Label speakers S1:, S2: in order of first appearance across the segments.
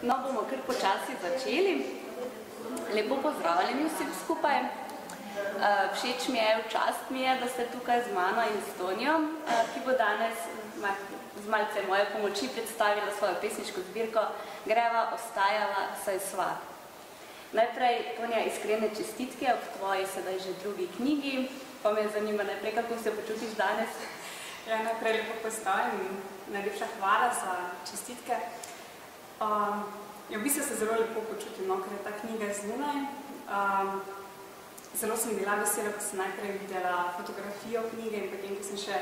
S1: No, bomo kar počasi začeli. Lepo pozdravljeni vsi skupaj. Všeč mi je, čast mi je, da ste tukaj z mano in s Tonijo, ki bo danes z malce moje pomoči predstavila svojo pesniško zbirko Greva, ostajala, saj sva. Najprej, Tonija, iskrene čestitke ob tvoji sedaj že drugi knjigi, pa me zanima najprej, kako se počutiš danes.
S2: Ja, najprej lepo pozdravljam, najlepša hvala za čestitke. V bistvu se zelo lepo počutim, ker je ta knjiga zunaj. Zelo sem bila vesela, ko sem najprej videla fotografijo knjige in potem, ko sem še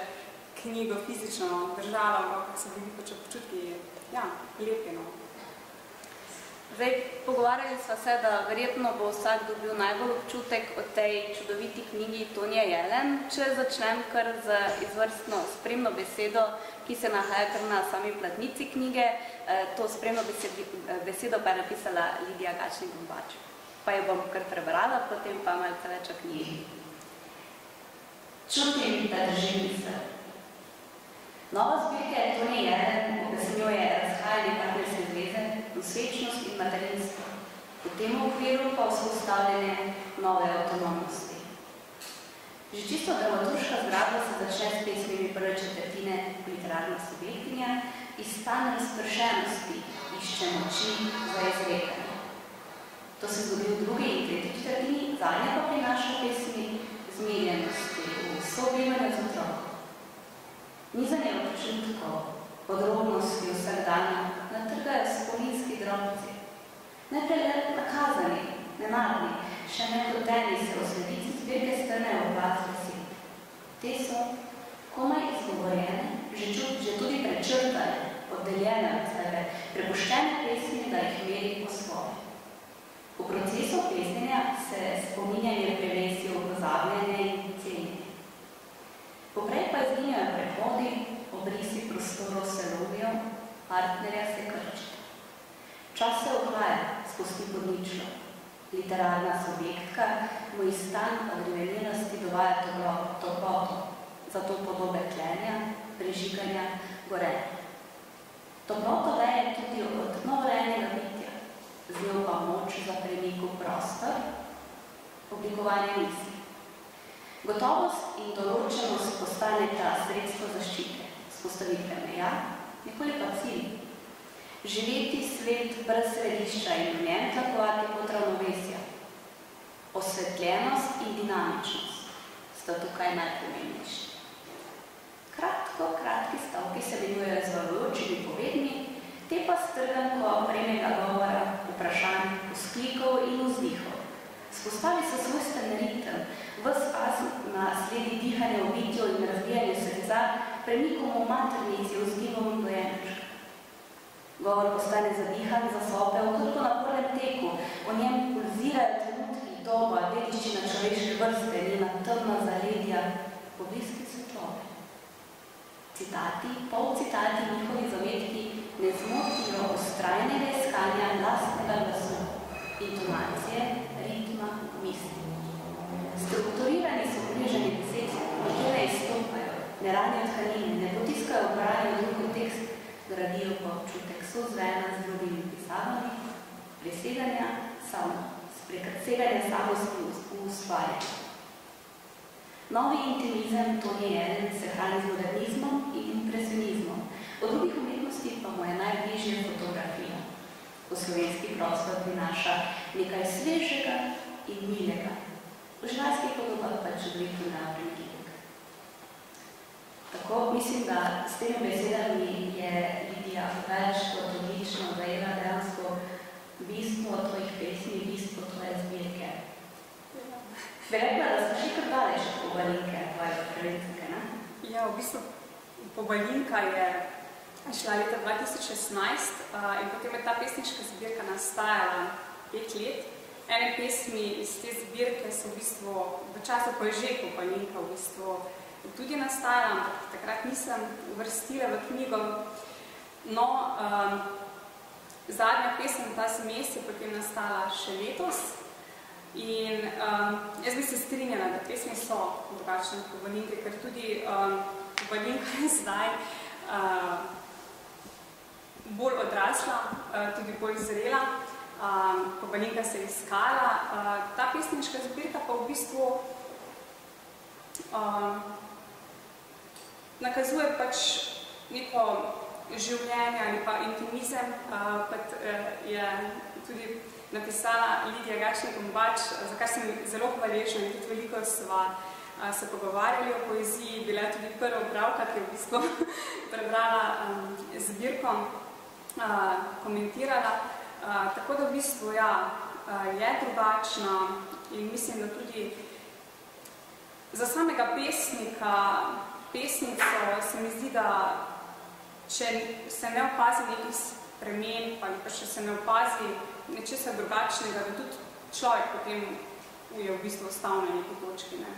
S2: knjigo fizično držala, kako so bili počutki, ja, lepi.
S1: Zdaj, pogovarjali sva se, da verjetno bo vsak dobil najbolj občutek o tej čudoviti knjigi Tonije Jelen, če začnem kar z izvrstno spremno besedo, ki se nahaja kar na sami platnici knjige. To spremno besedo pa je napisala Lidija Gačnik-Gombač. Pa jo bom kar prebrala, potem pa malce več o knjigi. Čutim, da držim misel. Nova zbirka Tonije Jelen objasnjuje razhajanje partnerske zveze, nosečnost in materinstvo. V tem okviru pa vzpostavljanje nove avtonomnosti. Že čisto dramaturška zgradba se začne s pesmimi prve četrtine literarna subjektinja iz stane razpršenosti išče moči za izrekanje. To se zgodi v drugi in tretji četrtini, zadnja pa prinaša pesmi zmeljenosti v sobivanju z otrokom. Nizanje občutkov, podrobnosti vsakdana natrgajo spominski drobci. Najprej nakazani, nenadni, še nekoteni se v sledici zbirke strnejo v glas besed. Te so komaj izgovorjene, že tudi prečrtane, oddeljene od sebe, prepuščene pesmi, da jih meri po svoje. V procesu pesnjenja se spominjanje prevesi v pozabljanje in cenjenje. Poprej pa izginjajo prehodi, obrisi prostorov se lovijo, partnerja se krčita. Čas se ohlaja, spusti pod ničlo. Literarna subjektka mu iz stan odrevenjenosti dovaja toploto, zato podobe tlenja, prežiganja, gorenja. Toploto veje tudi od novorejenega bitja, z njo pa moč za premik v prostor, oblikovanje misli. Gotovost in določenost postaneta sredstvo zaščite, spostavitve meja, nikoli pa cilj. Živeti svet brez središča in v njem tlakovati kot ravnovesja. Osvetljenost in dinamičnost sta tukaj najpomembnejši. Kratki stavki se imenujejo zvarujočimi povedmi, te pa strganko vremega govora, vprašanj, vzklikov in vzdihov. Spostavi se svojsten ritem, ves azm na sledi dihanja v bitju in razvijanje srca, premikom v maternici, vzgibom dojenčka. Govor postane zadihan, zasopel, kot po napornem teku, o njem pulzirajo trenutki, doba, dediščina človeške vrste, njena temna zaledja, pobliski svetlobe. Citati, polcitati, njihovi zametki ne zmotijo vztrajnega iskanja lastnega glasu, intonacije, ritma, misli. Strukturirani so približani besed, nekje ne izstopajo, ne ranijo tkanine, ne potiskajo obranje v drug kontekst, gradijo pa občutek sozvena z drugimi pisavami, preseganja samosti v ustvarjanju. Novi intimizem Tonije Jelen se hrani z modernizmom in impresionizmom, od drugih umetnosti pa mu je najbližje fotografija. V slovenski prostor prinaša nekaj svežega in milega. V živalskih podobah pa čudovito neopregibek. Tako, mislim, da s temi besedami je Lidija več kot odlično zajela dejansko bistvo tvojih pesmi, bistvo tvoje zbirke. Bi rekla, da so še kar daleč pobalinke tvoje prvenstke, ne?
S2: Ja, v bistvu pobalinka je šla leta 2016 in potem je ta pesniška zbirka nastajala 5 let. Ene pesmi iz te zbirke so v bistvu v času, ko je že pobalinka v bistvu tudi nastajala, ampak takrat nisem uvrstila v knjigo. No, zadnja pesem ta zmes je potem nastala še letos in jaz bi se strinjala, da pesmi so drugačne pobalinke, ker tudi pobalinka je zdaj bolj odrasla, tudi bolj zrela, Pobalinka se je iskala. Ta pesniška zbirka pa v bistvu nakazuje pač neko življenje ali pa intimizem, kot je tudi napisala Lidija Gačnik-Gombač, za kar sem zelo hvaležna in tudi veliko sva se pogovarjali o poeziji, bila je tudi prva bralka, ki je v bistvu prebrala zbirko, komentirala. Tako da v bistvu, ja, je drugačna in mislim, da tudi za samega pesnika, pesnico se mi zdi, da če se ne opazi nekih spremen, ali pa če se ne opazi nečesa drugačnega, da tudi človek potem je v bistvu ostal na neki točki, ne.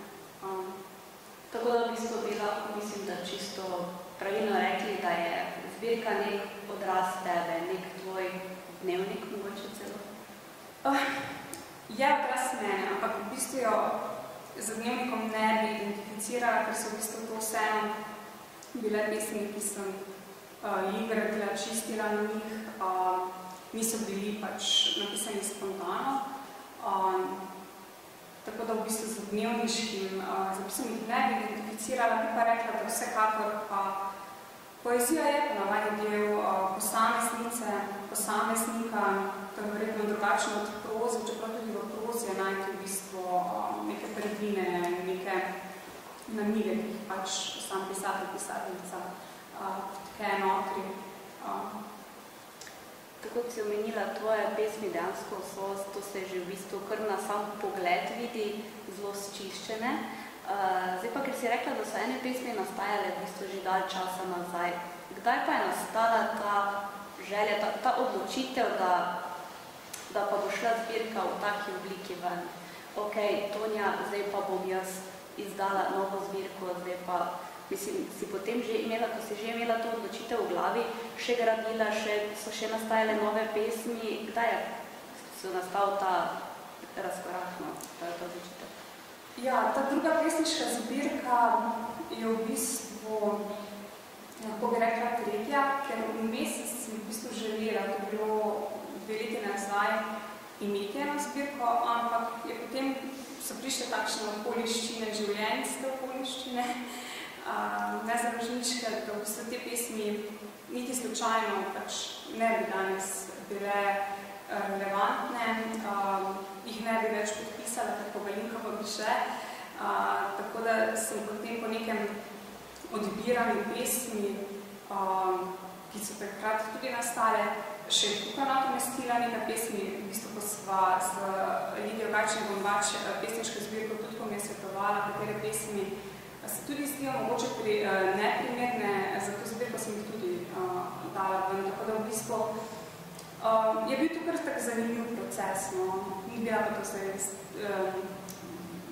S1: Tako da v bistvu bi lahko, mislim, da čisto pravilno rekli, da je zbirka nek odraz tebe, nek tvoj dnevnik, mogoče celo?
S2: Je odraz mene, ampak v bistvu jo z dnevnikom ne bi identificirala, ker so v bistvu to vseeno bile pesmi, ki sem jih gradila, čistila na njih, niso bili pač napisani spontano. Tako da v bistvu z dnevniškim zapisom jih ne bi identificirala, bi pa rekla, da vsekakor poezija je ponavadi del posameznika, to je verjetno drugačno od proze, čeprav tudi v prozi je najti v bistvu neke predvine, neke namige, ki jih pač sam pisateljica tke notri.
S1: Tako kot si omenila, tvoje pesmi dejansko so, to se že v bistvu kar na sam pogled vidi, zelo sčiščene. Zdaj pa, ker si rekla, da so ene pesmi nastajale v bistvu že dalj časa nazaj. Kdaj pa je nastala ta želja, ta odločitev, da pa bo šla zbirka v taki obliki ven? Ok, Tonja, zdaj pa bom jaz izdala novo zbirko, zdaj pa, mislim, si potem že imela, ko si že imela to odločitev v glavi, še gradila, so še nastajale nove pesmi. Kdaj je nastal ta razkorak, no, ta odločitev?
S2: Ja, ta druga pesniška zbirka je v bistvu, lahko bi rekla, tretja, ker v mesec si v bistvu želela, to je bilo 2 leti nazaj, imeti eno zbirko, ampak je potem so prišle takšne okoliščine, življenjske okoliščine, nezaložniške, da v bistvu te pesmi niti slučajno pač ne bi danes bile relevantne, jih ne bi več podpisala, ker Pobalinka pa bi še. Tako da sem potem po nekem odbiranju pesmi, ki so takrat tudi nastale, še tukaj nadomestila nekaj pesmi, v bistvu ko sva z Lidijo Gačnik-Gombač pesniško zbirko tudi, ko mi je svetovala, katere pesmi se tudi zdijo mogoče neprimerne, za to zbirko sem jih tudi dala ven. Tako da v bistvu je bil tukaj tak zanimiv proces, no. Ni bila pa to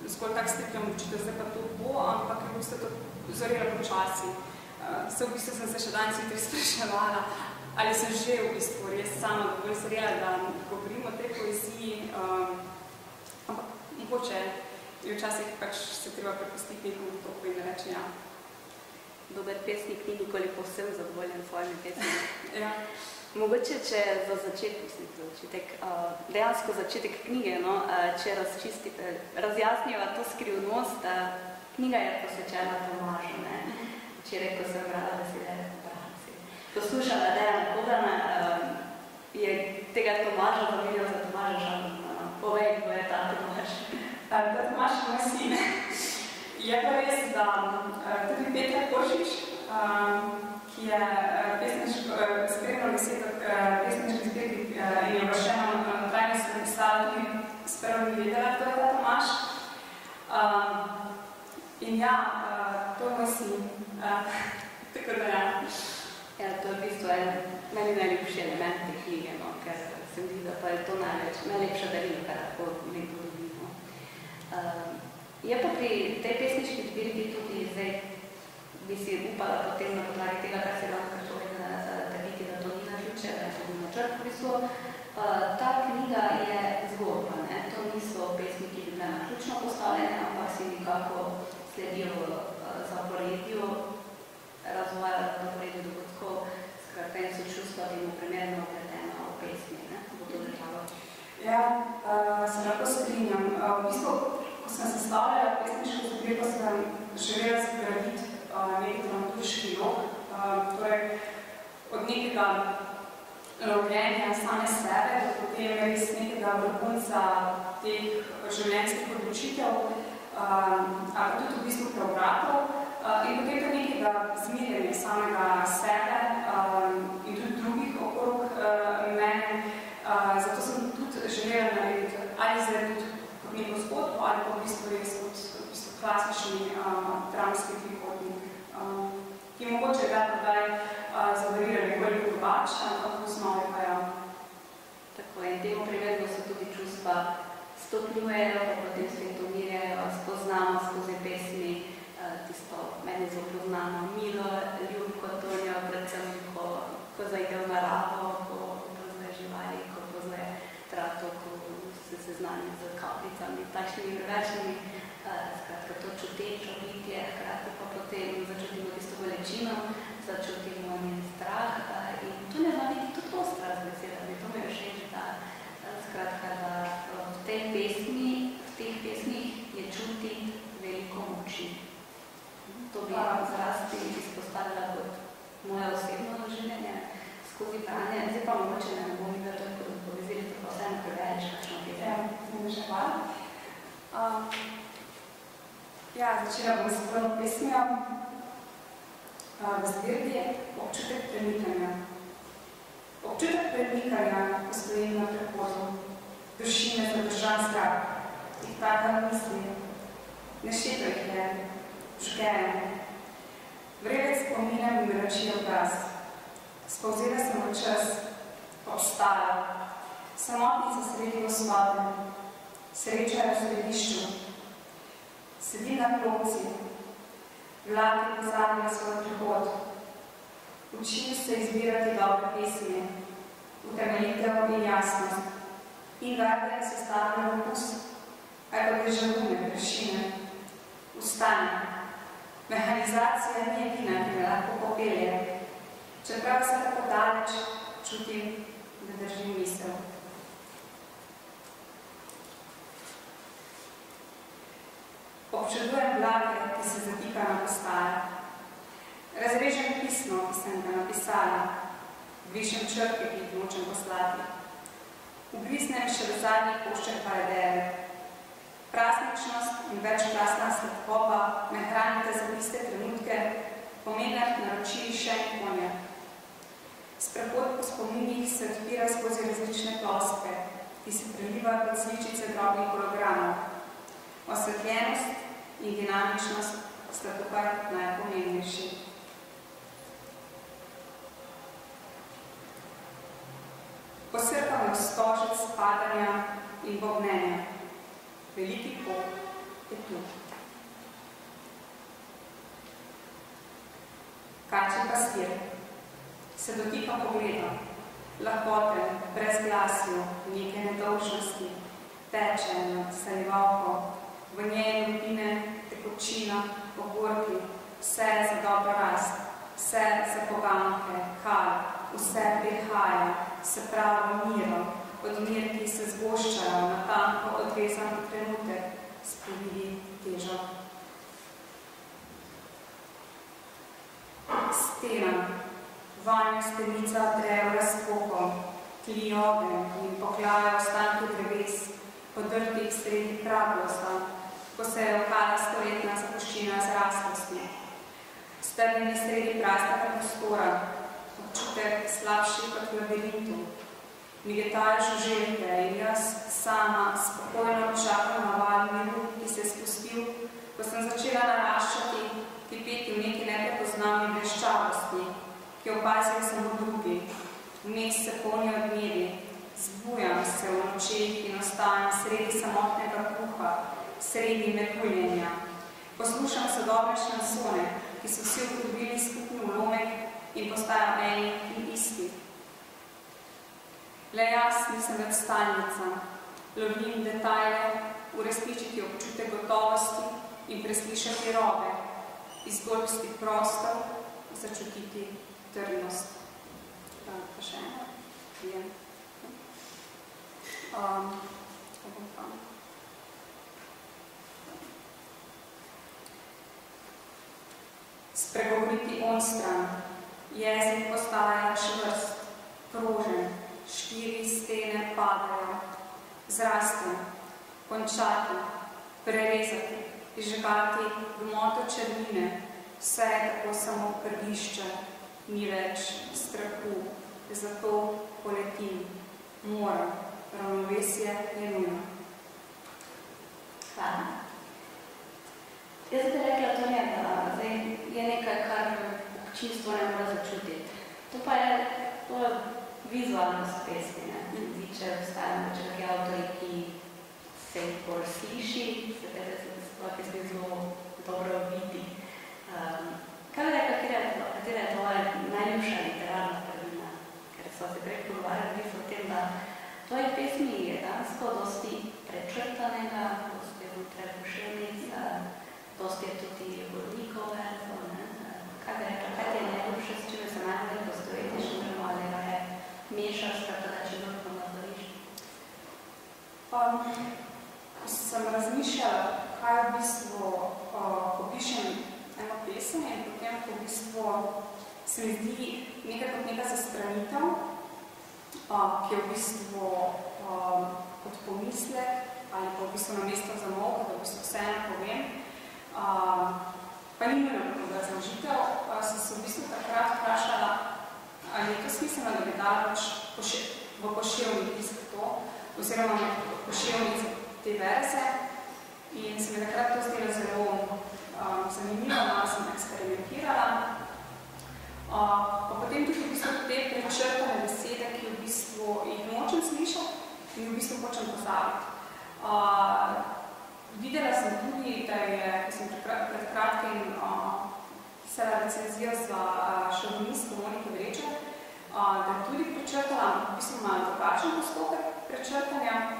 S2: zgolj tak striktno odločitev, zdaj pa to bo, ampak je v bistvu to zorela počasi. V bistvu sem se še danes jutri spraševala, ali sem že v bistvu res sama dovolj zrela, da govorim o tej poeziji, ampak mogoče je včasih pač se treba prepustiti nekomu toku in reči, ja.
S1: Dober pesnik ni nikoli povsem zadovoljen s svojimi pesmi.
S2: Ja.
S1: Mogoče, če za začetek, dejansko začetek knjige, no, če razjasniva to skrivnost, knjiga je posvečena Tomažu, ne. Včeraj, ko sem brala besede, poslušala Dejana Kogana, je tega Tomaža zamenjal za Tomaža Žalmana. Povej, kdo je ta Tomaž?
S2: Ta Tomaž je moj sin. Je pa res, da tudi Petra Košič, ki je spremljal pesniški zbirki in je vršeno na trajni se napisala, tudi spravo ni vedela, kdo je ta Tomaž. In ja, to je moj sin. Tako da ja.
S1: Ja, to je v bistvu meni najljubši element te knjige, no, ker sem videla, pa je to najlepša darina, kar lahko lepo dobimo. Je pa pri tej pesniški zbirki tudi zdaj, bi si upala potem na podlagi tega, kar se vam kažovega trditi, da to ni naključje, da je to načrt v bistvu. Ta knjiga je zgodba, ne? To niso pesmi, ki bi bile naključno postavljene, ampak si nekako sledijo v zaporedju, razvoja zaporedju dogodkov, skratka in so čustva temu
S2: potem pa sem želela zgraditi neki dramaturški lok, torej od nekega lovljenja same sebe, do potem res nekega vrhunca teh življenjskih odločitev, ali tudi v bistvu preobratov, in potem do nekega zmirjenja samega sebe in tudi drugih okrog mene. Zato sem tudi želela narediti ali zdaj tudi kot neko zgodbo, ali pa v bistvu res kot klasični dramski trikotnik, ki mogoče ga podaj zavarira nekoliko drugače, ampak v osnovi pa ja.
S1: Tako, in temu primerno se tudi čustva stopnjujejo, pa potem spet umirjajo, spoznamo skozi pesmi tisto meni zelo poznano milo, ljubko tonjo, predvsem ko zajde v naravo, ko poznaje živali, ko poznaje trato, ko se seznani z kapljicami, takšnimi drugačnimi, skratka to čutečo bitje, hkrati pa potem začutimo tisto bolečino, začutimo njen strah in to ne zna biti tudi ostra z besedami, to mi je všeč, da skratka, da v tej pesmi, v teh pesmih je čuti veliko moči. To bi zrasti izpostavila kot moje osebno življenje skozi branje. Zdaj pa mogoče ne bom imela to, kot povezili, to pa vsem preveč, kakšno pjesem.
S2: Ja, sem že hvala. Ja, začela bom s prvo pesmijo v zbirki Občutek premikanja. Občutek premikanja, ko stojim na prehodu, duši me zadržan strah, jih taka misli, nešteto jih je, žgejem. Vrelec spomina mi mrači obraz. Spolzela sem v čas, obstala, samotnica sredi gospode, sreča je v središču. Sedim na klopci, vlak je pozabila svoj prihod. Učim se izbirati dobre pesmi, utemeljitev in jasnost, in garde se stavlja v okus, ali pa dežavune, prešine. Vstane. Mehanizacija ni edina, ki me lahko popelje. Čeprav se tako daleč čutim, da držim misel. Občudujem vlake, ki se zatika na postaje. Razrežem pismo, ki sem ga napisala. Višem črke, ki jih nočem poslati. Ugrisnem še v zadnjih košček paradere. Prazničnost in večkrasna sladkoba me hranite za tiste trenutke, pomenah naročili še in konja. Sprehod po spominih se odpira skozi različne ploskve, ki se prelivajo kot sličice drobnih hologramov. Osvetljenost in dinamičnost sta tukaj najpomembnejši. Posrkam v stožec padanja in bobnenja. Veliki pot je tu. Kačji pastir se dotika pogleda, lahkoten, brez glasju, neke nedolžnosti, teče nad sanivalko, v njej lupine, tekočina, pogorki, vse za dobro rast, vse za poganke, kar, vse prihaja, se pravo miro, odmir, ki se zgoščajo na tanko odrezan trenutek, sprovidi težo. Stena, vanjo stenica drev razpokom, tli ogen in poklaja ostanke dreves, podrtih sredi praglosta, ko se je okala stoletna zapuščina z rastlostmi. Strnjeni sredi praznega prostora, občutek slabši kot v labirintu. Migetajo žuželke in jaz sama spokojno čakam na val miru, ki se je spustil, ko sem začela naraščati, kipeti v neki neprepoznavni bleščavosti, ki opazijo samo drugi. Vmes se polnijo dnevi, zbujam se v nočeh in ostajam sredi samotnega kruha, sredi metuljenja. Poslušam sodobne šansone, ki so vsi obljubili skupni ulomek in postajajo eni in isti. Le jaz nisem več stalnica, lovim detajle, uresničiti občutek gotovosti in preslišati robe, izgolbsti prostor, začutiti trdnost. Pa še eno, vijem. spregovoriti onstran. Jezik postaja čvrst, prožen, 4 stene padajo, zrasti, končati, prerezati, izžgati gmoto črnine, vse je tako samo prgišče, ni več strahu, zato poletim, moram, ravnovesje je nujno.
S1: Hvala. Jaz bi rekla, to je nekaj, kar občinstvo ne mora začutiti. To pa je vizualnost pesmi. Če obstajajo kakšni avtorji, ki se jih bolj sliši, se pesmi zelo dobro vidi. Kaj bi rekla, katera je tvoja najljubša literarna prvina? Ker so se prej pogovarjali o tem, da tvoje pesmi je dansko dosti prečrtanega, dosti je vnutraj poševnic, dosti je tudi vodnikov verzov. Kaj bi rekla, kaj ti je najljubše, s čime se najbolj postojitiš, ali ga je mešaš, tako da če dobro nazoriš?
S2: Ko sem razmišljala, kaj v bistvu, ko pišem eno pesem in potem v bistvu se mi zdi nekaj kot neka zastranitev, ki je v bistvu kot pomislek ali pa v bistvu na mesto zamolka, da v bistvu vseeno povem. Pa ni nujno kot razložitev, sem se v bistvu takrat vprašala, ali je to smiselno, da bi dala v poševni tisk to, oziroma v poševnici te verze. In se mi takrat to zdelo zelo zanimivo, malo sem eksperimentirala. Pa potem tudi v bistvu te prečrtane besede, ki v bistvu jih nočem slišati in v bistvu hočem pozabiti. Videla sem tudi, da je, ko sem pred kratkim pisala recenzijo za šovinistko Moniko Vrečo, da je tudi prečrtala, v bistvu malo drugačen postopek prečrtanja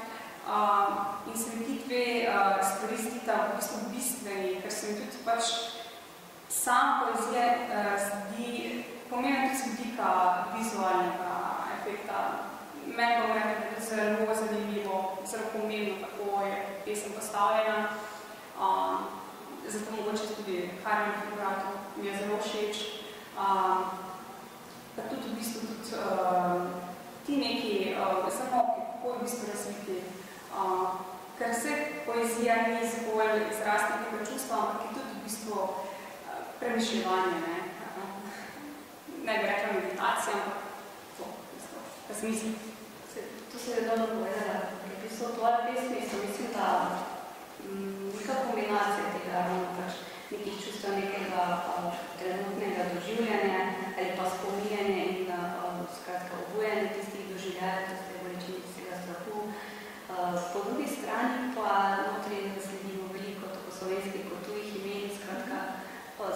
S2: in se mi ti dve stvari zdita v bistvu bistveni, ker se mi tudi pač sam poezije zdi pomembno tudi z vidika vizualnega efekta. Meni bom rekla, da je zelo zanimivo, zelo pomembno, kako je pesem postavljena. Zato mogoče tudi Harmony Figurato mi je zelo všeč. Pa tudi v bistvu ti neki zamoki, kako v bistvu razviti. Ker vse poezija ni zgolj izraz nekega čustva, ampak je tudi v bistvu premišljevanje, ne? Ne bi rekla meditacija, ampak to, v bistvu, razmisli.
S1: To se je dobro povedala, ker v bistvu tvoje pesmi so, mislim, da neka kombinacija tega, pač nekih čustev, nekega trenutnega doživljanja ali pa spominjanja in skratka obujanja tistih doživljajev, tistih bolečin, tistega strahu. Po drugi strani pa notri nasledimo veliko tako slovenskih kot tujih imen, skratka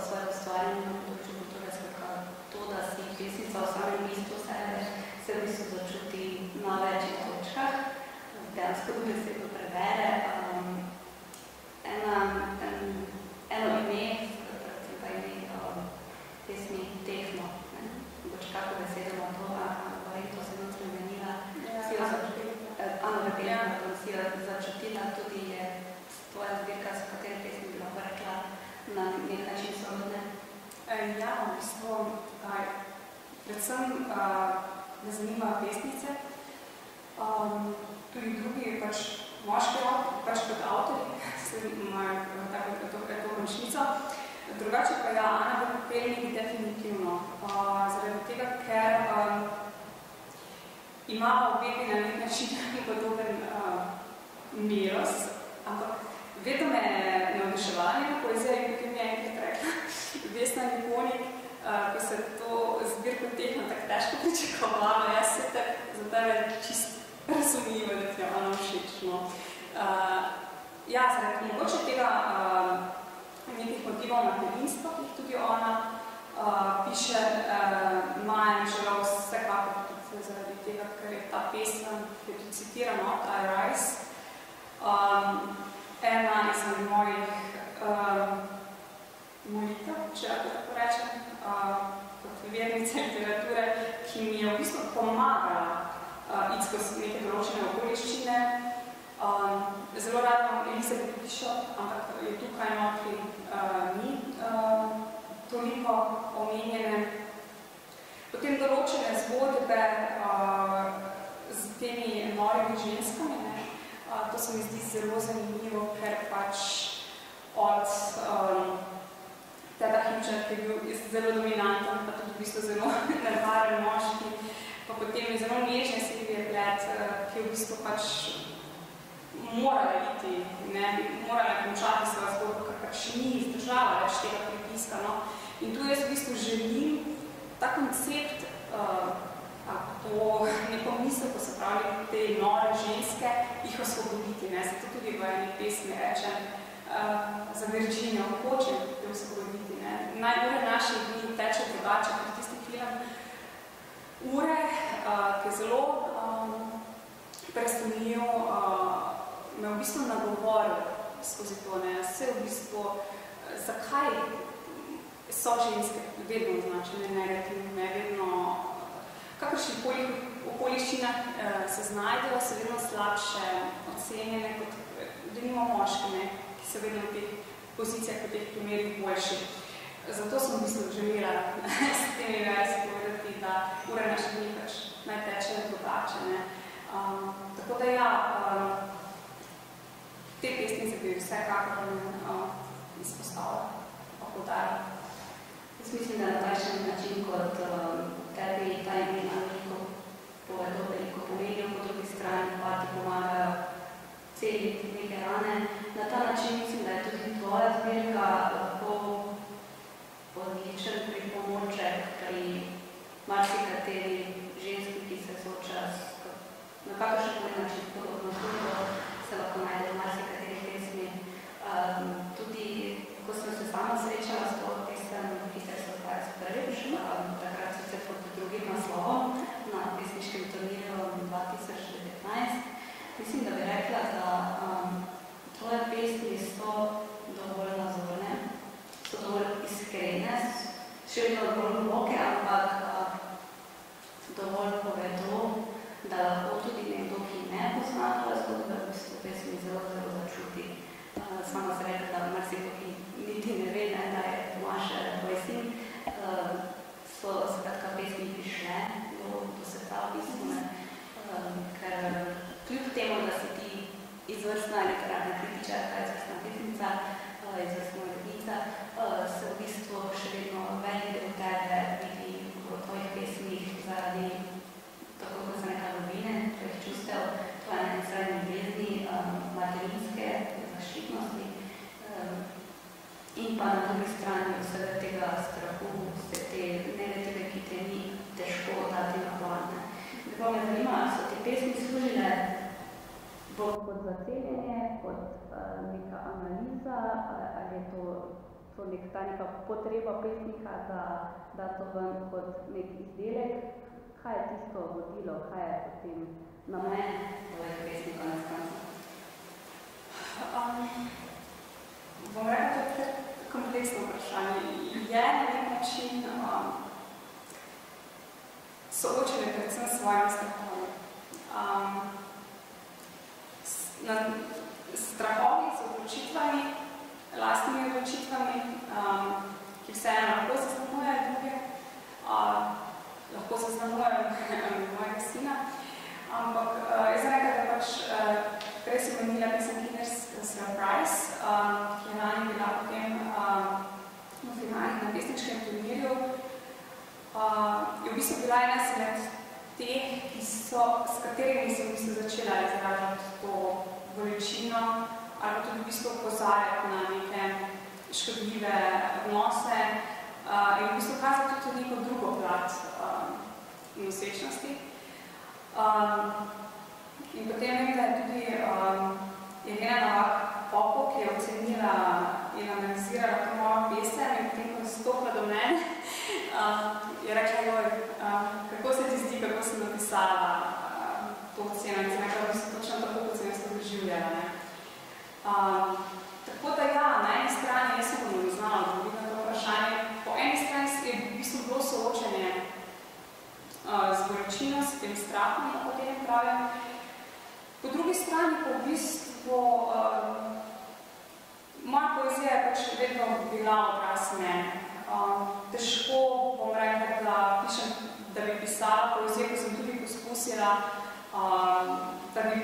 S1: svoje ustvarjanje na področju kulture, skratka to, da si pesnica v samem bistvu sebe se v bistvu začuti na večjih točkah, dejansko besedo prebere. Eno ime, predvsem pa ime pesmi Tehno, mogoče kako besedo ima to, to se notri menila, si jo začutila, tudi je tvoja zbirka, s kateri pesmi bi lahko rekla na nek način sorodne?
S2: Ja, v bistvu, predvsem me zanimajo pesnice, tudi drugi pač moški pač kot avtori, imajo to končnico. Drugače pa ja, Ana Popelnik definitivno, zaradi tega, ker ima obebi na nek način podoben miros, ampak vedno me navduševala njena poezija in potem je enkrat rekla Vesna Niponik, ko se to zbirko Tehno tako težko pričakovalo, jaz se tak za tebe čisto razumljivo, da ti je ona všečno. Ja, zaradi mogoče tega nekih motivov materinstva, ki jih tudi ona piše, Maja Želov vsekako tudi zaradi tega, ker je ta pesem, ki je tudi citirano, I Rise, ena izmed mojih molitev, če tako rečem, kot vernice literature, ki mi je v bistvu pomagala iti skozi neke določene okoliščine. Zelo rada imam Elizabeth Bishop, ampak je tukaj notri ni toliko omenjene. Potem določene zgodbe z temi norimi ženskami, ne? To se mi zdi zelo zanimivo, ker pač od Teda Hitcher, ki je bil zelo dominanten, pa tudi v bistvu zelo nevaren moški, pa potem je zelo nežen Silvije Plath, ki je v bistvu pač morala iti, morala končati svojo zgodbo, ker pač ni izdržala več tega pritiska. No? In tu jaz v bistvu želim ta koncept, to neko misel, ko se pravi te nore ženske, jih osvoboditi. Ne? Zato tudi v eni pesmi rečem, za Virginijo, hočem te osvoboditi. Naj ure naših dni teče drugače, kot tisti film. Ure, ki je zelo prestanljiv, me v bistvu nagovoril skozi to. Vse v bistvu, zakaj so ženske vedno označene negativne, vedno kakršnih okoliščinah se znajdejo, so vedno slabše ocenjene, kot denimo moški, ki so vedno v teh pozicijah, v teh primerih boljši. Zato sem v bistvu želela s temi versi povedati, da ure naše dni pač naj tečejo drugače. Tako da ja, te pesnice bi vsekakor izpostavila, pa poudarila.
S1: Jaz mislim, da na takšen način, kot tebi ta imena veliko povedo, veliko pomenijo, po drugi strani pa ti pomagajo celiti neke rane. Na ta način mislim, da je tudi tvoja zbirka lahko odličen pripomoček pri marsikateri ženski, ki se sooča na kakršen način podobno zgodbo, se lahko najde v marsikateri pesmi. Tudi, ko sem se sama srečala s to pesem, ki se je prvič, takrat sicer pod drugim naslovom na pesniškem turnirju 2019, mislim, da bi rekla, da tvoje pesmi so dovolj nazorne, so dovolj iskrene, še vedno bolj globoke, ampak dovolj povedo, da lahko tudi nekdo, ki ne pozna tvoje zgodbe, v bistvu pesmi zelo, zelo začuti. Sama se rekla, da marsikdo, ki niti ne ve, da je Tomaž tvoj sin, so skratka pesmi prišle do sveta v bistvu, ker kljub temu, da si ti izvrstna literarna kritičarka, izvrstna pesnica, izvrstna urednica, se v bistvu še vedno velik del tebe vidi v tvojih pesmih zaradi, tako kot se nekaj dobine, tvojih čustev, tvoje nenesredne ljubezni, materinske zaščitnosti in pa na drugi strani vsega tega strahu, vse te negative, ki te ni težko dati na plan. Tako me zanima, so te pesmi služile bolj kot zaceljenje, kot neka analiza, ali je to ta neka potreba pesnika, da to ven kot nek izdelek? Kaj je tisto vodilo, kaj je potem namen tvojih pesnika na stranca?
S2: Bom rekla, to je kompleksno vprašanje. Je na nek način soočene predvsem s svojimi strahovi. Strahovi z odločitvami, lastnimi odločitvami, ki vseeno lahko zaznamujejo druge, lahko zaznamujejo mojega sina, ampak jaz rekla, da pač prej sem omenila pesem Kinder's Surprise, ki je lani bila potem v finalih na pesničkem turnirju, je v bistvu bila ena izmed teh, s katerimi sem v bistvu začela izražati to bolečino ali pa tudi v bistvu opozarjati na neke škodljive odnose in v bistvu kazati tudi neko drugo plat nosečnosti. In potem vem, da je tudi Jelena Novak-Popov, ki je ocenila in analizirala to mojo pesem in potem, ko je stopila do mene, je rekla, joj, kako se ti zdi, kako sem napisala to oceno in sem rekla, da sem točno tako, kot sem jaz to doživljala. Tako da ja, na eni strani jaz sem bom znala odgovoriti na to vprašanje. Po eni strani je v bistvu bilo soočenje z bolečino, s tem strahom, na potem pravim. Po drugi strani pa v bistvu moja poezija je pač vedno bila odraz mene. Težko bom rekla, da pišem, da bi pisala poezijo, ko sem tudi poskusila, da bi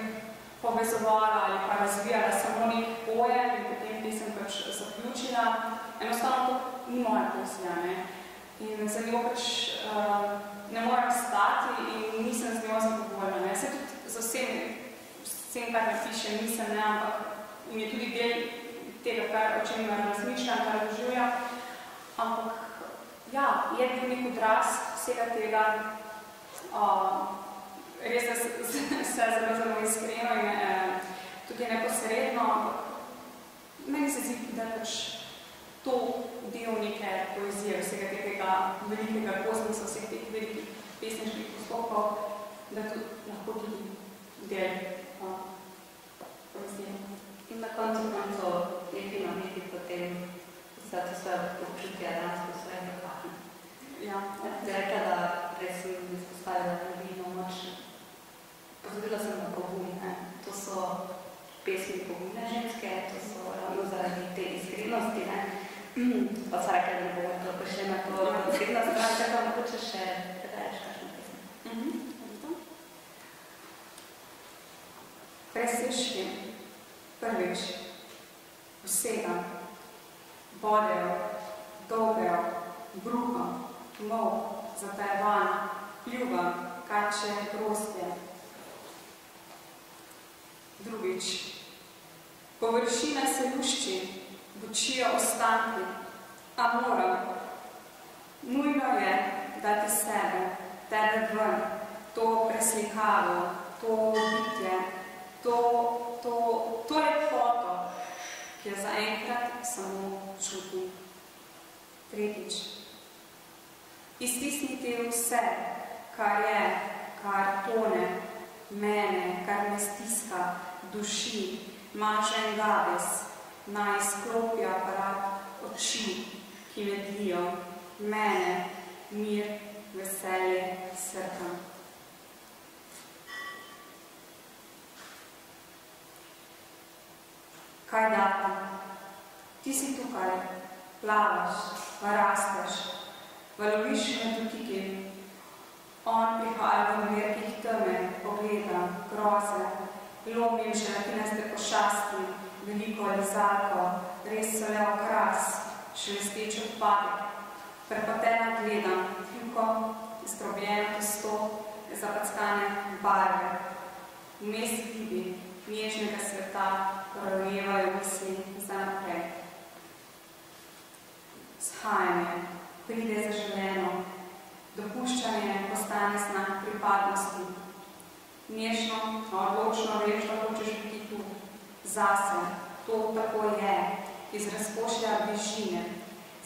S2: povezovala ali pa razvijala samo nek pojem in potem pisem pač zaključila. Enostavno to ni moja poezija, ne? In za njo pač ne morem stati in nisem z njo zadovoljna, ne? Se tudi za vsem, kar napišem, nisem, ne? Ampak in je tudi del tega, o čem razmišljam, kar doživljam. Ampak, ja, je bil nek odraz vsega tega, res, da se zelo iskreno in tudi neposredno, ampak meni se zdi, da pač to del neke poezije, vsega tega velikega kosmosa, vseh teh velikih pesniških postopkov, da tudi lahko tudi del poezije.
S1: In na koncu je fino imeti potem vse to svoje občutje danes po svojih rokah.
S2: Ja.
S1: Rekla, da res sem izpostavila, da ne bi moč. Pozabila sem na pogum. To so pesmi pogumne ženske, to so ravno zaradi te iskrenosti. Pa so rekla, da ne bomo to prišli na to iskrenost, tako da mogoče še predaješ kakšno pesmi.
S2: Presežki. Prvič, vsega, bodejo, dolgejo, bruho, mol, zatajevan, pljuva, kače, grozdje. Drugič, površina se lušči, bučijo ostanki, a moram. Nujno je dati sebe, tebe ven, to preslikavo, to bitje, to lepoto, ki jo zaenkrat samo čutim. Tretjič, iztisniti vse, kar je, kar tone, mene, kar me stiska, duši, mačen gabes, naj sklopi aparat oči, ki me dlijo, mene, mir, veselje, srca. Kaj dati? Ti si tukaj, plavaš, rasteš, valoviš me dotiki. On prihaja v merkih teme, pogleda, groze, lomim želatinaste pošasti, veliko lizarko, res so le okras, šelesteč odpadek. Prepotena gledam, kljuko, izdrobljeno testo, zapackane barve. Vmes vidi, nježnega sveta, rojevajo misli za naprej. Shajanje, pride zaželeno, dopuščanje postane znak pripadnosti. Nežno, odločno veš, da hočeš biti tu, zase, to tako je, iz razpošlja bližine,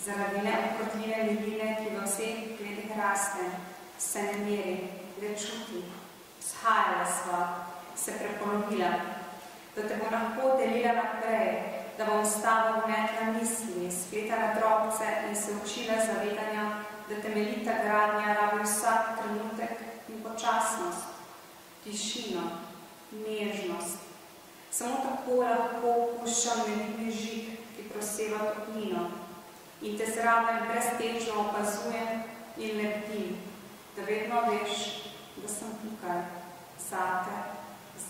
S2: zaradi neobkrotljive miline, ki v vseh gledih raste, se ne meri, le čuti. Shajala sva, se preponovila, da te bo lahko delila naprej, da bom stava vnetla misli, spletala drobce in se učila zavedanja, da temeljita gradnja rabi vsak trenutek in počasnost, tišino, nežnost. Samo tako lahko puščam nevidni žig, ki proseva toplino in te zraven breztežno opazujem in lebdim, da vedno veš, da sem tukaj, zate,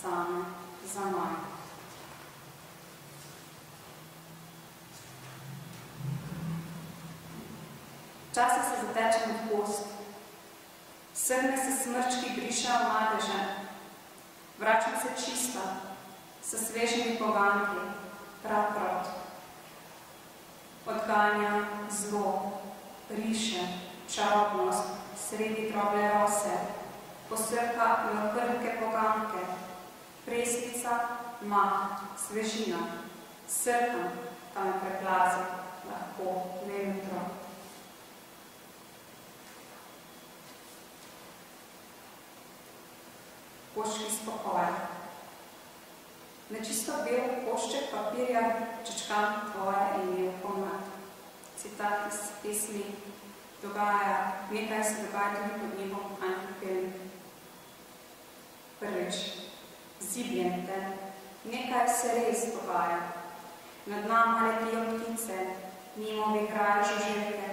S2: zame, za maj. Včasih se zatečem v kost, srne se smrčki brišajo madeže, vračam se čista, s svežimi poganki, prav prot. Odganja zlo, riše, čarobnost, sredi droble rose, posrka na krhke poganke, preslica, mah, svežina, srkam, ta me preplazi, lahko, nevitro. Koščki spokoj. Na čisto bel košček papirja čečkam tvoje ime v pomlad. Citat iz pesmi nekaj se dogaja tudi pod njegom Antipelm. Prvič, zibljem te, nekaj se res dogaja. Nad nama letijo ptice, mimo vigrajo žuželke,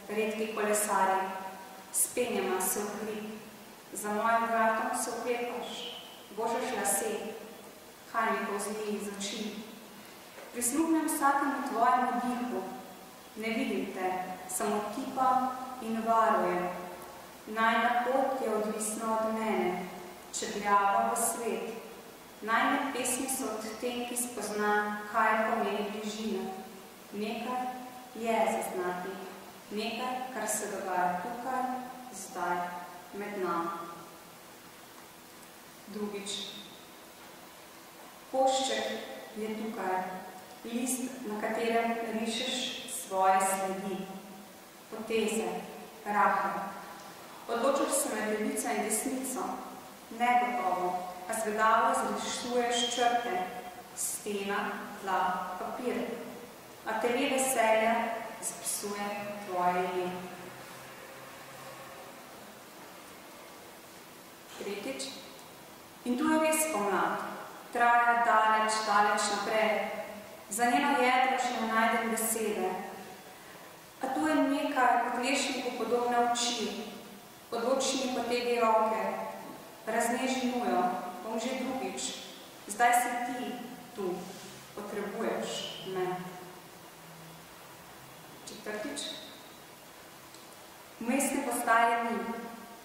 S2: redki kolesari, spenjama se v hrib, za mojim vratom se oklepaš, božeš lase, kaj mi povzli iz oči. Prisluhnem vsakemu tvojemu dihu, ne vidim te, samo tipam in varujem. Najna pot je odvisna od mene, čebljava v svet. Najne pesmi so odtenki spozna, kaj pomeni bližina. Nekaj je zaznati, nekaj, kar se dogaja tukaj, zdaj, med nami. Drugič. Košček je tukaj, list, na katerem rišeš svoje sledi, poteze, rahe. Odločaš se med levico in desnico, negotovo, a zvedavo zrišuješ črte, stena, tla, papir, a tele veselja spisuje tvoje ime. Tretjič. In tu je res pomlad, traja daleč, daleč naprej, za njeno jedro še ne najdem besede. A tu je nekaj kot lešniku podobne oči, odločni potegi roke, razneži nujo, bom že drugič, zdaj si ti tu, potrebuješ me. Četrtič. Vmesne postaje ni,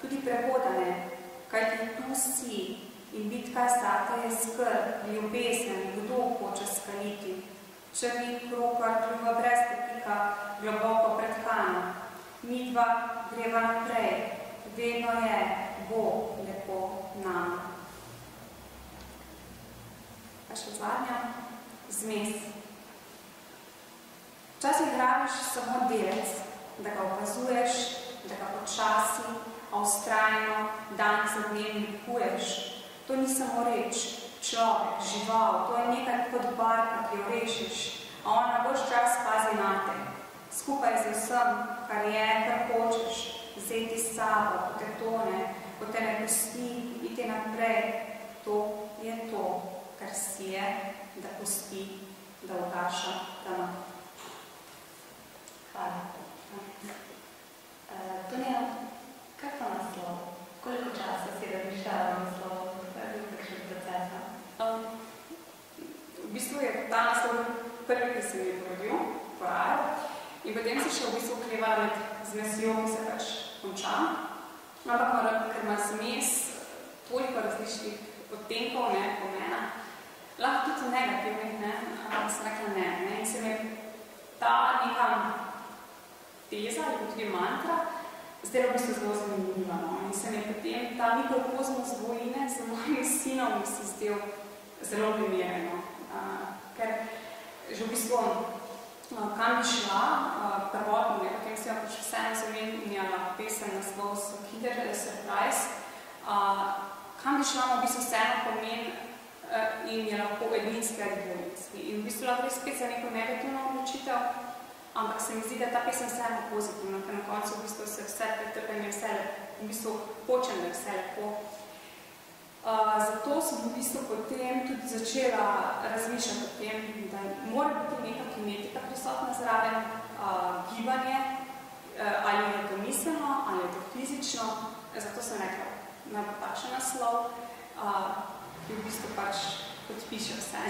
S2: tudi prehodane, kajti tu si in bitka zate je skrb, ljubezen, kdo hoče skaliti. Črni krokar kljuva brez dotika, globoko predkana. Midva greva naprej, vedno je, bo lepo nam. Pa še zadnja, zmes. Včasih rabiš samo delec, da ga opazuješ, da ga počasi, a vztrajno, dan za dnem likuješ. To ni samo reč, človek, žival, to je nekaj kot barka, ki jo rešiš, a ona boš čas pazi nate. Skupaj z vsem, kar je, kar hočeš, vzeti s sabo, ko te tone, ko te ne pusti, iti naprej. To je to, kar si je, da pusti, da ugaša dama.
S1: Hvala. Tonija, kaj pa naslov? Koliko časa si razmišljala naslov? Kaj je bil takšen proces?
S2: V bistvu je ta naslov prvi, ki se mi je porajal. In potem se še v bistvu oklevala med zmesjo, ki se pač konča. Ampak, ker ima zmes toliko različnih odtenkov, pomena, lahko tudi negativnih, sem rekla ne. In se mi ta neka teza ali tudi mantra zdaj v bistvu zelo zanimiva. In se mi potem ta mikrokozmos dvojine z mojim sinom se zdel zelo primerno. Ker že v bistvu kam bi šla, prvotno, potem sem pač vseeno zamenjala pesem naslov Kinder Surprise, kam bi šla v bistvu vseeno pomen in je lahko edinski ali dvojinski. In v bistvu lahko spet za neko negativno odločitev, ampak se mi zdi, da ta pesem vseeno pozitivna, ker na koncu v bistvu se vse pretrpem in vse v bistvu hočem, da je vse lepo. Zato sem v bistvu potem tudi začela razmišljati o tem, da mora biti neka kinetika prisotna zraven, gibanje, ali je to miselno, ali je to fizično. Zato sem rekla, naj bo takšen naslov, ki v bistvu pač podpiše vse.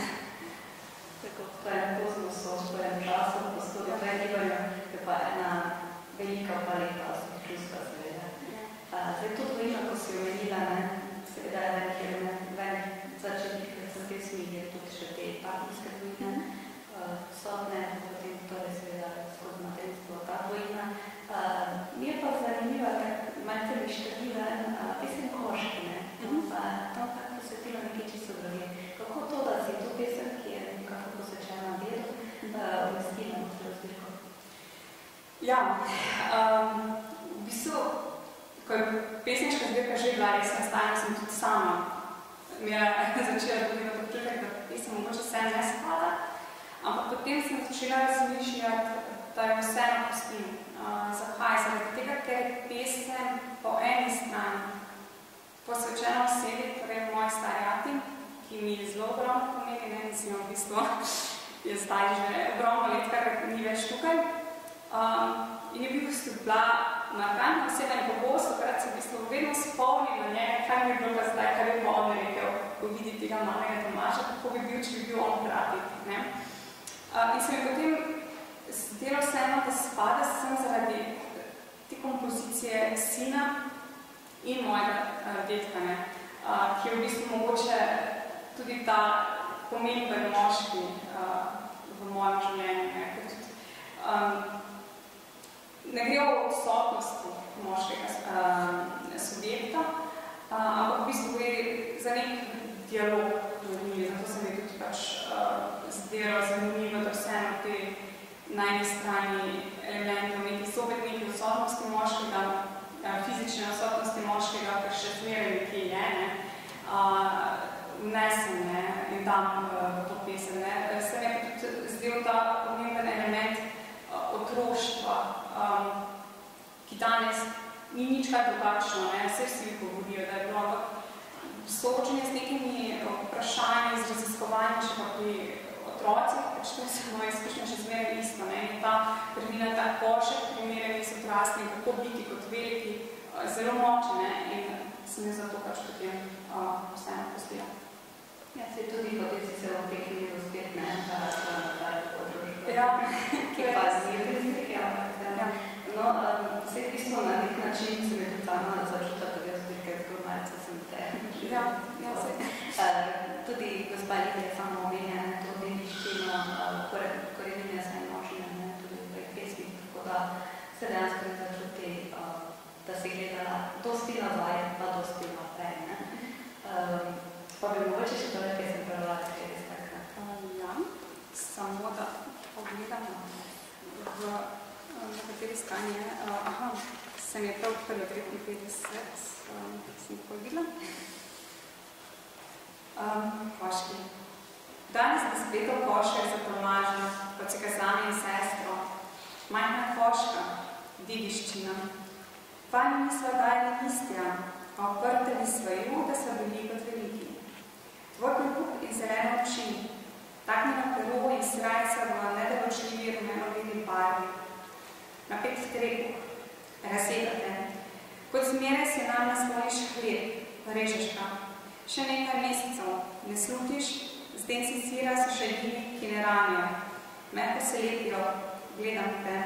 S1: Tako, to je kozmosu, to je času, prostoru, to je gibanju, je pa ena velika paleta čustva, seveda. Zdaj, to dvojino, ko si omenila, seveda je velik začetnik, ker sem pesmi, je tudi še te partnerske dvojine, vsotne, potem torej seveda skozi materinstvo ta dvojina. Mi je pa zanimiva, tak malce mi števila pesem Koškine, pa tam tako posvetila nekaj čisto druge. Kako to, da si to pesem, ki je nekako posvečena dedu, umestila v zbirko?
S2: Ja, v bistvu, ko je pesniška zbirka že bila res nastajena, sem tudi sama začela dobiti občutek, da pesem mogoče vse ne spada, ampak potem sem začela razmišljati, da jo vseeno pustim. Zakaj? Zaradi tega, ker je pesem po eni strani posvečena osebi, torej moji starjati, ki mi zelo ogromno pomeni, mislim, v bistvu je zdaj že ogromno let, kar ni več tukaj. In je bil v bistvu bila markantna oseba in pogosto, krat se v bistvu vedno spomnim na njega, kaj mi je bilo pa zdaj, kaj bi pa on rekel, ko vidi tega malega Tomaža, kako bi bil, če bi bil on hkrati. In se mi potem zdelo vseeno, da spada sem zaradi te kompozicije sina in mojega detka, ki je v bistvu mogoče tudi ta pomemben moški v mojem življenju. Ne gre o odsotnosti moškega subjekta, ampak v bistvu gre za nek dialog med njimi, zato se mi tudi pač zdelo zanimivo, da vseeno te na eni strani elementi neki zopet neki odsotnosti moškega, fizične odsotnosti moškega, ker še zmeraj nekje je, vnesem in dam v to pesem. Se mi je tudi zdel ta pomemben element otroštva, ki danes ni nič kaj drugačno, vse vsi govorijo, da je bilo, ampak soočenje z nekimi vprašanji, z raziskovanjem, še pa pri otrocih, pač to se moja izkušnja še zmeraj isto, in ta prvina, ta košek, primerjeni s odrasli, kako biti kot veliki, zelo močne in sem je zato pač potem vseeno postila.
S1: Ja, se tudi potem si se opekli v spet, ta podrožba.
S2: Ja,
S1: ki pa zirke, no, vse v bistvu na nek način se mi tudi sama začuta, tudi jaz zbirke zgor malce sem te.
S2: Ja, se.
S1: Tudi gospa Lidija je samo omenja, to dediščino, korenine se množine, tudi v teh pesmih, tako da se dejansko ne začuti, da se gleda dosti nazaj, pa dosti naprej. Pa bi mogoče še tole pesem prebrati, če res takrat.
S2: Ja, samo da pogledamo na kateri strani je. Aha, sem je prav odprla 53, sem pogledala. Koški. Danes bi spletal košek za Tomaža, kot se ga zame in sestro. Majhna koška, dediščina. Vanj nisva dajali listja, a oprteli svaju, da sva bili kot veliki. Tvoj kljub in zeleno oči, taknjena pero in srajca v nedoločljivi rumeno-beli barvi. Napet trepuh, razsedate. Kot zmeraj se nam nasloniš hljeb, režeš ga. Še nekaj mesecev, ne slutiš, z den si sira so še edini, ki ne ranijo. Mehko se lepijo, gledam te.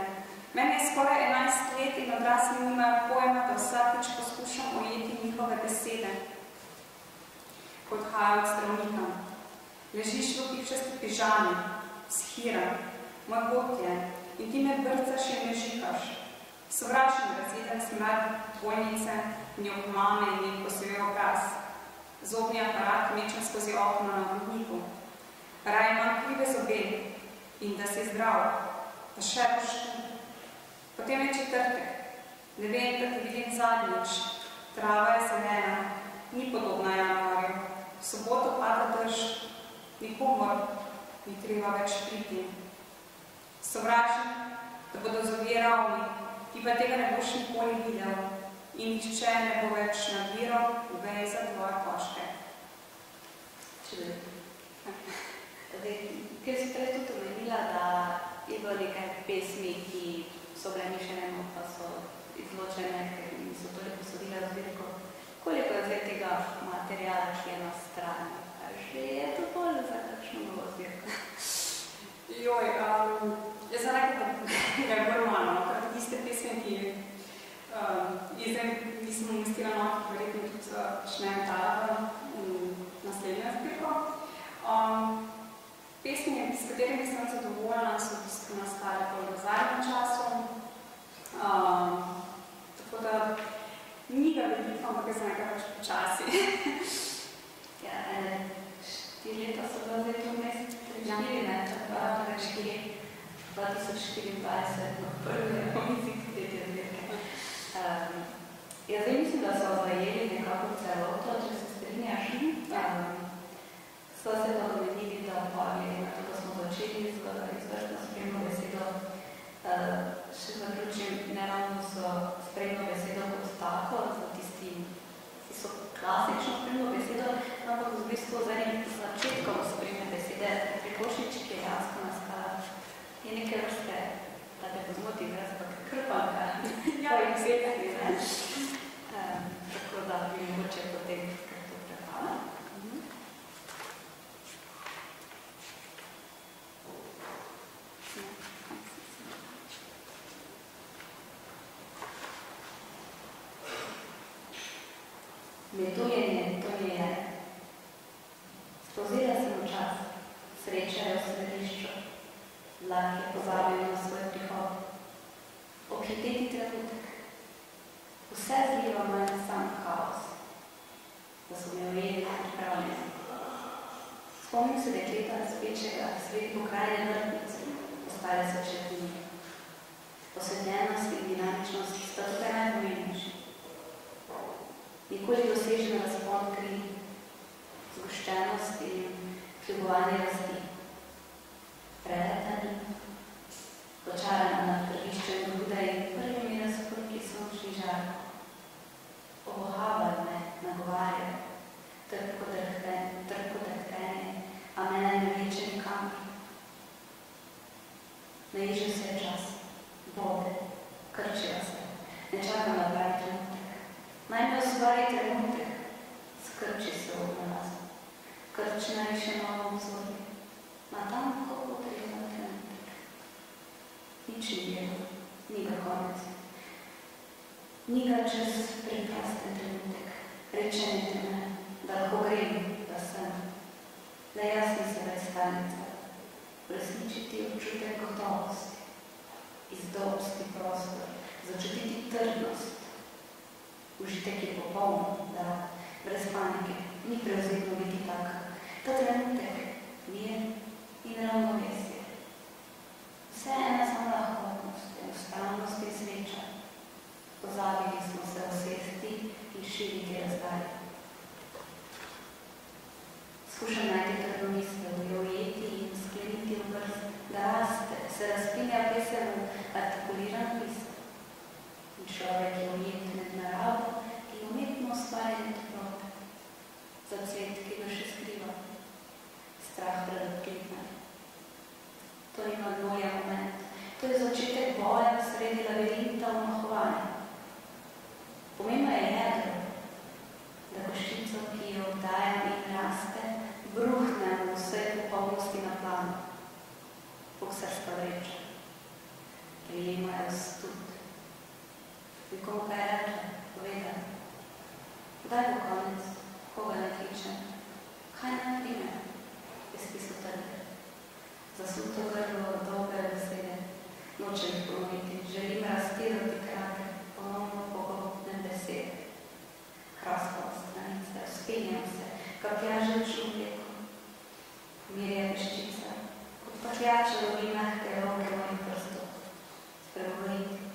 S2: Mene je skoraj 11 let in odrasli nimajo pojma, da vsakič poskušam ujeti njihove besede. Odhajajo od zdravnika. Ležiš v pipčasti pižami, shiram, moj pot je, in ti me brcaš in me žikaš. Sovražim razjeden smrad dvojnice, njuk mame in njen posebej obraz. Zobni aparat mečem skozi okno na vodniku. Raj imam krive zobe in da si zdrav, pa še boš tu. Potem je četrtek. Ne vem, da te vidim zadnjič. Trava je zelena, ni podobna januarju. V soboto pada drž, nikomor ni treba več priti. Sovražim, da bodo zobje ravni, ti pa tega ne boš nikoli videl in nihče ne bo več nabiral vej za tvoje koške.
S1: Čudovito. Ker si prej tudi omenila, da je bilo nekaj pesmi, ki so bile mišljene, pa so izločene, ker niso toliko posodile v zbirko. Koliko je zdaj tega materijala, ki je na strani? Že je to bolj za kakšno novo zbirko?
S2: Joj, jaz sem rekla, da je bolj malo, kar tiste pesme, ki zdaj nisem umestila nohih, verjetno tudi počnem tala naslednjo zbirko. Pesmi, s katerimi sem zadovoljna, so v bistvu nastale bolj v zadnjem času. Tako da ni ga veliko, ampak jaz sem nekaj pač počasi.
S1: Ja, 4 leta so bila zdaj to mesec, 4 leta, 2024, no prvi rekomizik te zbirke. Jaz zdaj mislim, da so zajeli nekako celoto, če se strinjaš. So se pa domenili, da pa glede na to, da smo začeli izvrstno spremno besedo, še zaključim ne ravno s spremno besedo kot tako, za tistim, ki so klasično spremno besedo, ampak v bistvu z enim začetkom spremne besede. Pripočnič, ki je jansko nastala, je neke vrste da te pozmoti izraz, pa krpanka,
S2: Ja,
S1: tvojih pesmi, ne? Tako da bi mogoče potem kar to prepala. Metujenje, to mi je. Spozira sem v čas, sreča je v središču, vlak je pozabil na svoj prihod. Obhiteti trenutek, vse zliva manj sam kaos, da so me ujeli pripravljeni. Spomnim se dekleta spečega, sredi pokrajne vrtnice, ostale so četnini. Posvetljenost in dinamičnost sta tukaj najpomembnejši. Nikoli dosežen razpon kri, zgoščenost in kljubovanje rasti. Preletani, počarana nad prviščem grude in prvimi razporki sončni žarko. Obohavali me, nagovarjali, trko drhtenje, a me ne vleče nikamor. Naižil se je čas, bode, krčila se, ne čakam na pravi trenutek. Naj me ustvari trenutek, skrči se v nalaz. Krčina je še novo vzorje, natanko potrebno trenutek. Nič ni bilo, ni ga konec. Ni ga čez preprosten trenutek, rečenje me, da lahko grem, da sem. Le jaz nisem več stalnica, uresničiti občutek gotovosti, izdobsti prostor, začutiti trdnost. Užitek je popoln, da brez panike, ni prevzetno biti tak. Ta trenutek, mir in ravnovesje. Vse ena sama lahkotnost, enostavnost in sreča. Pozabili smo se osesti in širiti razdalje. Skušam najti trdno misel, jo ujeti in skleniti v vrst, da raste, se razpinja pesem v artikuliran pisem. In človek je ujet med naravo in umetno ustvarjanje toplote. Za cvet, ki ga še skriva. Strah pred odkrivanjem. To ima dvoja moment. To je začetek boja sredi labirinta omahovanja. Pomembno je jedro, da koščico, ki jo obdajam in raste, bruhnem v vsej popolnosti na planu. Boksarska vreča. Prijemajo stud. Bi komu kaj rekla, povedala. Kdaj bo konec, koga ne kličem? Kaj naj prime? Je spisal trde. Zasuto grlo, dolge besede. Nočem jih ponoviti. Želim rastirati krake, ponovno pogobne besede. Hraskala stranice, vzpenjam se, kapljaže v človeku. Mirja peščica, kot patljača lovi mehke roke mojih prstov. Spregovoriti.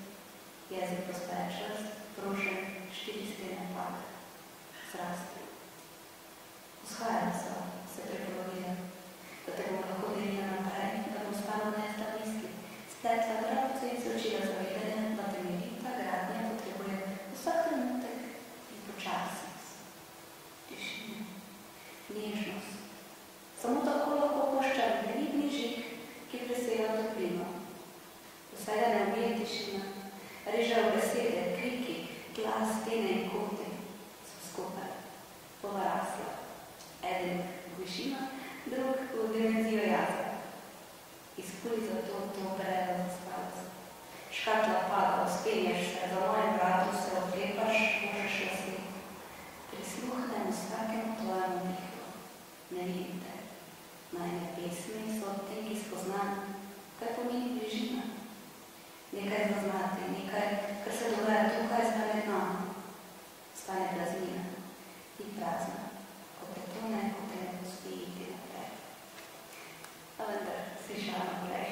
S1: Jezik postaje čvrst, prožen, 4 stene pak, zrasti. Vzhajala so, se prepolovila, da te bom lahko delila naprej, da bom stalo nesta misli, spletla drobce in se učila zavedanje, da temeljita gradnja potrebuje vsak trenutek in počasnost, tišina, nežnost. Samo tako lahko poščam velikni žig, ki preseva toplino. Vsega ne ubije tišina, režejo besede, kriki, glas, stene in koti so skupaj, povarasla. Eden v višino, drug v dimenzijo jaza. Izpuli zato to brelo za spalce. Škatla pada, vzpenješ se, za mojim vratom se odlepaš, možeš lasi. Prisluhnem vsakemu tvojemu dihu. Ne vidim te. Najne pesmi so odtenki spoznani. Kaj pomeni bližina? Nekaj zaznati, nekaj, kar se dogaja tukaj zdaj med nami. Stane praznina in prazna, ko pretone, ko te ne pospi iti naprej. A vendar, slišala naprej.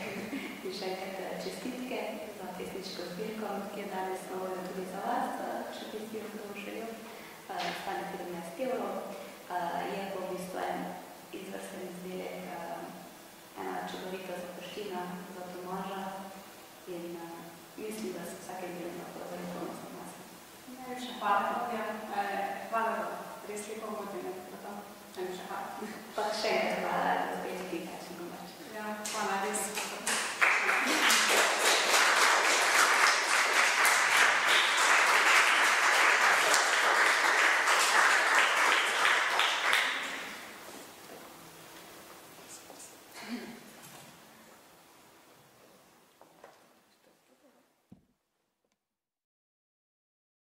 S1: In še enkrat čestitke za pesniško zbirko, ki je danes na voljo tudi za vas, če bi si jo želel. Stane 17 evrov. Je pa v bistvu en izvrsten izdelek, ena čudovita zapuščina za Tomaža. In mislim, da se vsakem delom lahko zelo ponosno nas.
S2: Najlepša hvala, Kotja. Hvala, da res lepo vodine. Najlepša hvala.
S1: Pa še enkrat hvala.